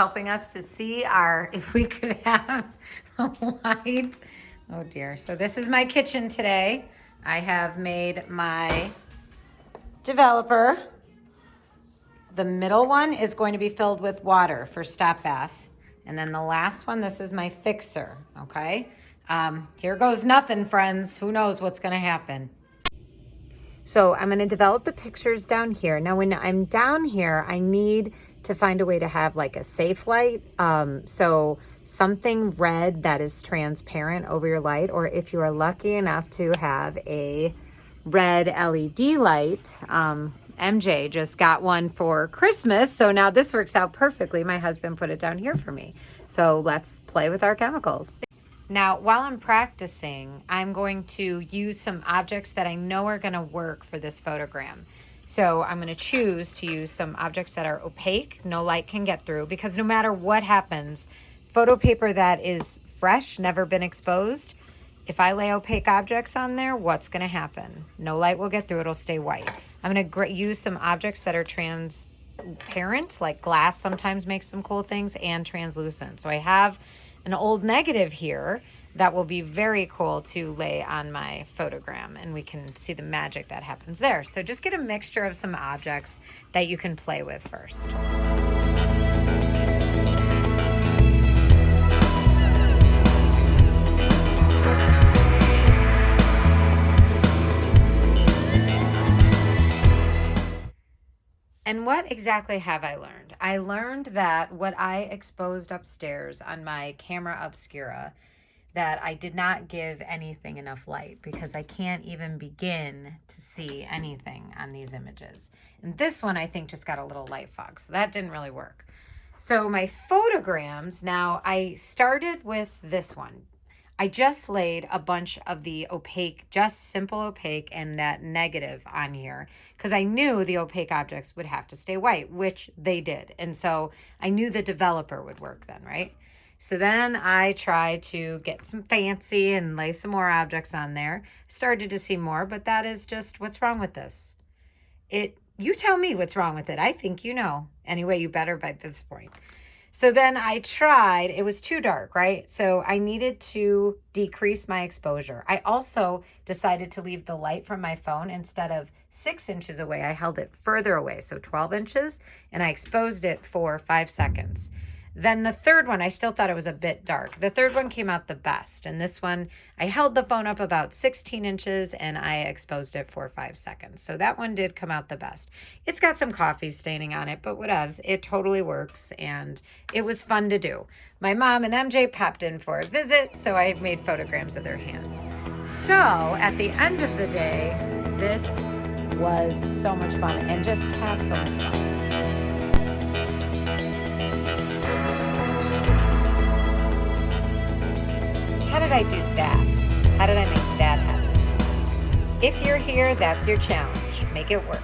helping us to see our, if we could have a light. Oh dear. So this is my kitchen today. I have made my developer. The middle one is going to be filled with water for stop bath. And then the last one, this is my fixer, okay? Here goes nothing, friends. Who knows what's gonna happen? So I'm gonna develop the pictures down here. Now when I'm down here, I need to find a way to have like a safe light. So something red that is transparent over your light, or if you are lucky enough to have a red LED light, MJ just got one for Christmas, so now this works out perfectly. My husband put it down here for me. So let's play with our chemicals. Now, while I'm practicing, I'm going to use some objects that I know are going to work for this photogram. So I'm going to choose to use some objects that are opaque, no light can get through, because no matter what happens, photo paper that is fresh, never been exposed, if I lay opaque objects on there, what's going to happen? No light will get through, it'll stay white. I'm going to use some objects that are transparent, like glass sometimes makes some cool things, and translucent. So I have an old negative here that will be very cool to lay on my photogram, and we can see the magic that happens there. So just get a mixture of some objects that you can play with first. And what exactly have I learned? I learned that what I exposed upstairs on my camera obscura, that I did not give anything enough light, because I can't even begin to see anything on these images. And this one I think just got a little light fog, so that didn't really work. So my photograms, now I started with this one. I just laid a bunch of the opaque, just simple opaque and that negative on here because I knew the opaque objects would have to stay white, which they did. And so I knew the developer would work then, right? So then I tried to get some fancy and lay some more objects on there. Started to see more, but that is just, what's wrong with this? You tell me what's wrong with it. I think you know. Anyway, you better by this point. So then I tried, it was too dark, right? So I needed to decrease my exposure. I also decided to leave the light from my phone instead of 6 inches away. I held it further away, so 12 inches, and I exposed it for 5 seconds. Then the third one, I still thought it was a bit dark. The third one came out the best. And this one, I held the phone up about 16 inches and I exposed it for 5 seconds. So that one did come out the best. It's got some coffee staining on it, but whatevs. It totally works and it was fun to do. My mom and MJ popped in for a visit, so I made photograms of their hands. So at the end of the day, this was so much fun and just have so much fun. How did I do that? How did I make that happen? If you're here, that's your challenge. Make it work.